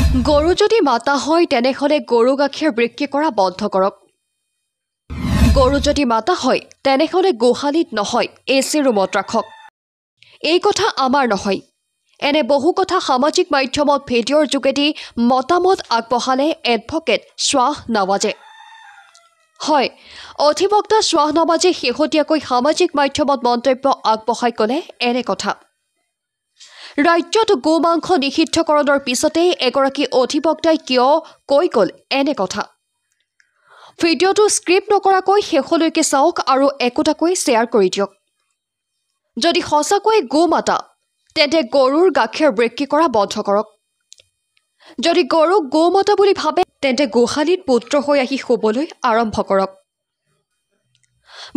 গৰু যদি মাতা হয় তেনেহলে গৰু গাখীৰ বিক্ৰী কৰা বন্ধ কৰক। গৰু যদি মাতা হয় তেনেহলে গোহালিত নহয় এচি ৰুমত ৰাখক। এই কথা আমাৰ নহয়। এনে বহু কথা সামাজিক মাধ্যমত ভিডিঅ'ৰ যোগেদি মতামত আগবঢ়ালে এডভকেট শ্বাহ নৱাজে। হয়, অধিবক্তা শ্বাহ নৱাজে শেহতীয়াকৈ সামাজিক মাধ্যমত মন্তব্য আগবঢ়াই ক'লে এনে কথা। ৰাজ্যত গো মাংস নিষিদ্ধকৰণৰ পিছতেই এগৰাকী অধিবক্তাই কিয় কৈ গ'ল এনে কথা। ভিডিঅ'টো স্ক্ৰিপ্ট নকৰাকৈ শেষলৈকে চাওক আৰু একোটাকৈ শ্বেয়াৰ কৰি দিয়ক। যদি সঁচাকৈ গো মাতা তেন্তে গৰুৰ গাখীৰ বিক্ৰী কৰা বন্ধ কৰক। যদি গৰুক গো মাতা বুলি ভাবে তেন্তে গোহালিত পুত্ৰ হৈ আহি শুবলৈ আৰম্ভ কৰক।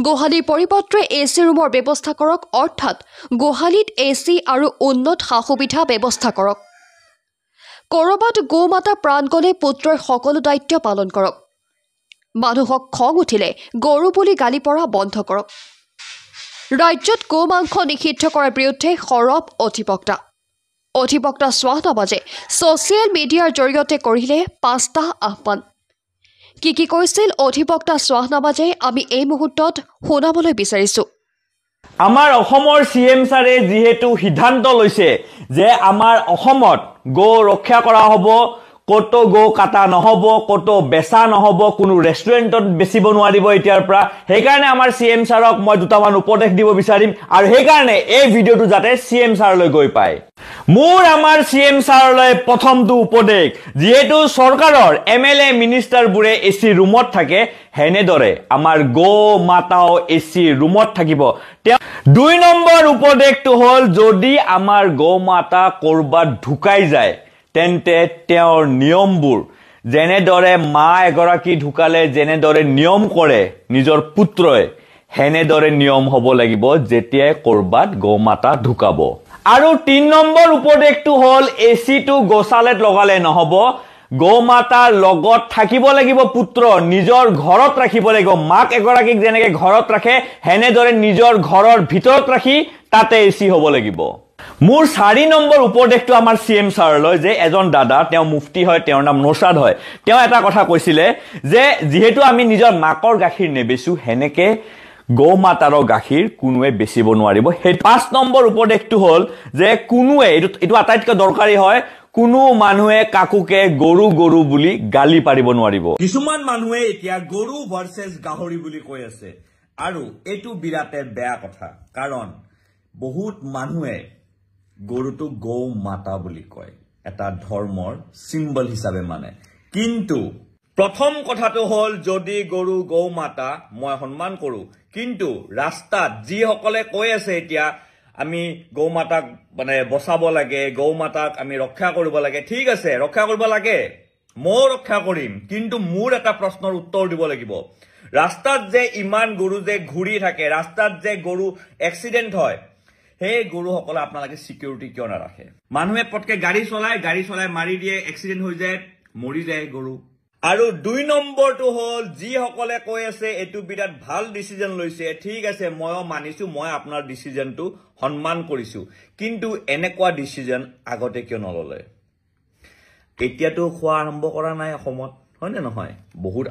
গোহালিৰ পৰিৱৰ্তে এচি ৰুমৰ ব্যৱস্থা কৰক, অৰ্থাৎ গোহালিত এচি আৰু উন্নত সা সুবিধা ব্যৱস্থা কৰক। ক'ৰবাত গো মাতা প্ৰাণ গ'লে পুত্ৰই সকলো দায়িত্ব পালন কৰক। মানুহক খং উঠিলে গৰু বুলি গালি পৰা বন্ধ কৰক। ৰাজ্যত গো মাংস নিষিদ্ধ কৰাৰ বিৰুদ্ধে সৰব অধিবক্তা শ্বাহ নৱাজে ছ'চিয়েল মিডিয়াৰ জৰিয়তে কৰিলে 5টা আহ্বান। কি কৈছিল অধিবক্তা শ্বাহ নৱাজে আমি এই মুহূৰ্তত শুনাবলৈ বিচাৰিছোঁ। আমাৰ অসমৰ CM ছাৰে যিহেতু সিদ্ধান্ত লৈছে যে আমাৰ অসমত গো ৰক্ষা কৰা হ'ব, কতো গো কাটা নহ'ব, কতো বেচা নহ'ব, কোনো ৰেষ্টুৰেণ্টত বেচিব নোৱাৰিব এতিয়াৰ পৰা। সেইকাৰণে আমাৰ CM ছাৰক মই দুটামান উপদেশ দিব বিচাৰিম আৰু সেইকাৰণে এই ভিডিঅ'টো যাতে CM ছাৰলৈ গৈ পায়। মোৰ আমাৰ CM ছাৰলৈ প্ৰথমটো উপদেশ, যিহেতু চৰকাৰৰ MLA মিনিষ্টাৰবোৰে এচি ৰুমত থাকে, হেনেদৰে আমাৰ গো মাতাও এচি ৰুমত থাকিব। 2 নম্বৰ উপদেশটো হ'ল, যদি আমাৰ গো মাতা ক'ৰবাত ঢুকাই যায় তেন্তে তেওঁৰ নিয়মবোৰ যেনেদৰে মা এগৰাকী ঢুকালে যেনেদৰে নিয়ম কৰে নিজৰ পুত্ৰই, হেনেদৰে নিয়ম হ'ব লাগিব যেতিয়াই ক'ৰবাত গো মাতা ঢুকাব। আৰু 3 নম্বৰ উপদেশটো হ'ল, এচিটো গোশালাত লগালে নহ'ব, গো মাতাৰ লগত থাকিব লাগিব পুত্ৰ, নিজৰ ঘৰত ৰাখিব লাগিব। মাক এগৰাকীক যেনেকৈ ঘৰত ৰাখে হেনেদৰে নিজৰ ঘৰৰ ভিতৰত ৰাখি তাতে এচি হ'ব লাগিব। মোৰ 4 নম্বৰ উপদেশটো আমাৰ CM ছাৰলৈ, যে এজন দাদা, তেওঁ মুফতি হয়, তেওঁৰ নাম নৌচাদ হয়। তেওঁ এটা কথা কৈছিলে যে যিহেতু আমি নিজৰ মাকৰ গাখীৰ নেবেচো, হেনেকে গো মাতাৰো গাখীৰ কোনোৱে বেচিব নোৱাৰিব। সেই 5 নম্বৰ উপদেশটো হ'ল যে কোনোৱে, এইটো আটাইতকৈ দৰকাৰী হয়, কোনো মানুহে কাকুকে গৰু বুলি গালি পাৰিব নোৱাৰিব। কিছুমান মানুহে এতিয়া গৰু ভাৰ্চেছ গাহৰি বুলি কৈ আছে আৰু এইটো বিৰাটে বেয়া কথা, কাৰণ বহুত মানুহে গৰুটো গৌ মাতা বুলি কয়, এটা ধৰ্মৰ চিম্বল হিচাপে মানে। কিন্তু প্ৰথম কথাটো হ'ল, যদি গৰু গৌ মাতা মই সন্মান কৰোঁ, কিন্তু ৰাস্তাত যিসকলে কৈ আছে এতিয়া আমি গৌ মাতাক মানে বচাব লাগে, গৌ মাতাক আমি ৰক্ষা কৰিব লাগে, ঠিক আছে ৰক্ষা কৰিব লাগে, ময়ো ৰক্ষা কৰিম, কিন্তু মোৰ এটা প্ৰশ্নৰ উত্তৰ দিব লাগিব। ৰাস্তাত যে ইমান গৰু যে ঘূৰি থাকে, ৰাস্তাত যে গৰু এক্সিডেণ্ট হয়, সেই গৰুসকলে আপোনালোকে চিকিউৰিটি কিয় নাৰাখে? মানুহে পটকে গাড়ী চলাই মাৰি দিয়ে, এক্সিডেণ্ট হৈ যায়, মৰি যায় গৰু। আৰু 2 নম্বৰটো হ'ল, যিসকলে কৈ আছে এইটো বিৰাট ভাল ডিচিজন লৈছে, ঠিক আছে ময়ো মানিছো, মই আপোনাৰ ডিচিজনটো সন্মান কৰিছো, কিন্তু এনেকুৱা ডিচিজন আগতে কিয় নললে? এতিয়াতো খোৱা আৰম্ভ কৰা নাই অসমত, হয়নে নহয়? বহুত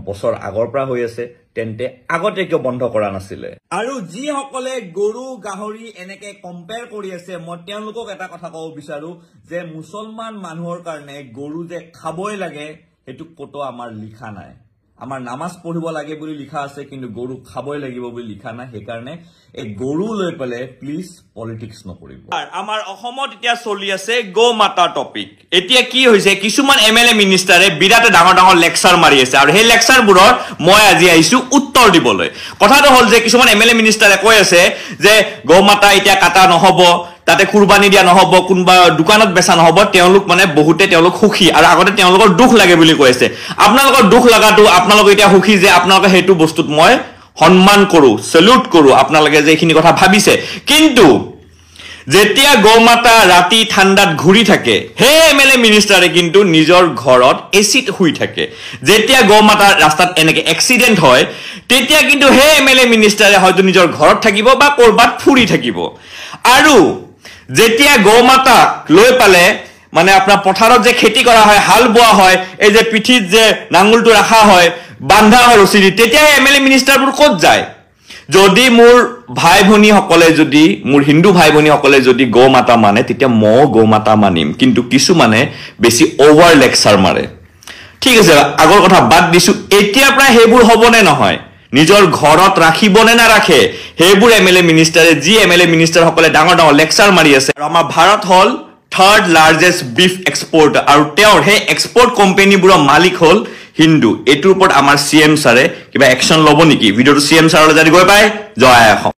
বছৰ আগৰ পৰা হৈ আছে, তেন্তে আগতে কিয় বন্ধ কৰা নাছিলে? আৰু যিসকলে গৰু গাহৰি এনেকে কম্পেয়াৰ কৰি আছে, মই তেওঁলোকক এটা কথা ক'ব বিচাৰো যে মুছলমান মানুহৰ কাৰণে গৰু যে খাবই লাগে সেইটো ক'তো আমাৰ লিখা নাই। আমাৰ নামাজ পঢ়িব লাগে বুলি লিখা আছে, কিন্তু গৰু খাবই লাগিব বুলি লিখা নাই। সেইকাৰণে এই গৰু লৈ পেলাই প্লিজ পলিটিক্স নকৰিব। আমাৰ অসমত এতিয়া চলি আছে গো মাতা টপিক। এতিয়া কি হৈছে, কিছুমান MLA মিনিষ্টাৰে বিৰাট ডাঙৰ লেকচাৰ মাৰি আছে আৰু সেই লেকচাৰবোৰৰ মই আজি আহিছো উত্তৰ দিবলৈ। কথাটো হ'ল যে কিছুমান MLA মিনিষ্টাৰে কৈ আছে যে গো মাতা এতিয়া কাটা নহ'ব, তাতে কুৰবানি দিয়া নহ'ব, কোনোবা দোকানত বেচা নহ'ব, তেওঁলোক মানে বহুতে তেওঁলোক সুখী আৰু আগতে তেওঁলোকৰ দুখ লাগে বুলি কৈ আছে। আপোনালোকৰ দুখ লগাটো, আপোনালোক এতিয়া সুখী যে আপোনালোকে সেইটো বস্তুত মই সন্মান কৰোঁ, চেলুট কৰোঁ, আপোনালোকে যে এইখিনি কথা ভাবিছে। কিন্তু যেতিয়া গো মাতা ৰাতি ঠাণ্ডাত ঘূৰি থাকে, সেই MLA মিনিষ্টাৰে কিন্তু নিজৰ ঘৰত এচিত শুই থাকে। যেতিয়া গো মাতা ৰাস্তাত এনেকে এক্সিডেণ্ট হয়, তেতিয়া কিন্তু সেই MLA মিনিষ্টাৰে হয়তো নিজৰ ঘৰত থাকিব বা ক'ৰবাত ফুৰি থাকিব। আৰু যেতিয়া গৌ মাতাক লৈ পালে মানে আপোনাৰ পথাৰত যে খেতি কৰা হয়, হাল বোৱা হয়, এই যে পিঠিত যে নাঙলটো ৰাখা হয়, বান্ধা হয় ৰছী, তেতিয়া এমএলএ মিনিষ্টাৰবোৰ ক'ত যায়? যদি মোৰ ভাই ভনীসকলে যদি মোৰ হিন্দু ভাই ভনীসকলে যদি গৌ মাতা মানে, তেতিয়া মই গৌ মাতা মানিম। কিন্তু কিছুমানে বেছি অভাৰ লেকচাৰ মাৰে। ঠিক আছে, আগৰ কথা বাদ দিছো, এতিয়াৰ পৰা সেইবোৰ হ'বনে নহয়? নিজৰ ঘৰত ৰাখিবনে নাৰাখে? সেইবোৰ এমএলএ মিনিষ্টাৰে, যি এমএলএ মিনিষ্টাৰসকলে ডাঙৰ ডাঙৰ লেকচাৰ মাৰি আছে। আৰু আমাৰ ভাৰত হ'ল থাৰ্ড লাৰ্জেষ্ট বিফ এক্সপৰ্ট, আৰু তেওঁৰ সেই এক্সপৰ্ট কোম্পানীবোৰৰ মালিক হ'ল হিন্দু। এইটোৰ ওপৰত আমাৰ CM ছাৰে কিবা একশ্যন ল'ব নেকি? ভিডিঅ'টো CM ছাৰলৈ যদি গৈ পায়, জয় অসম।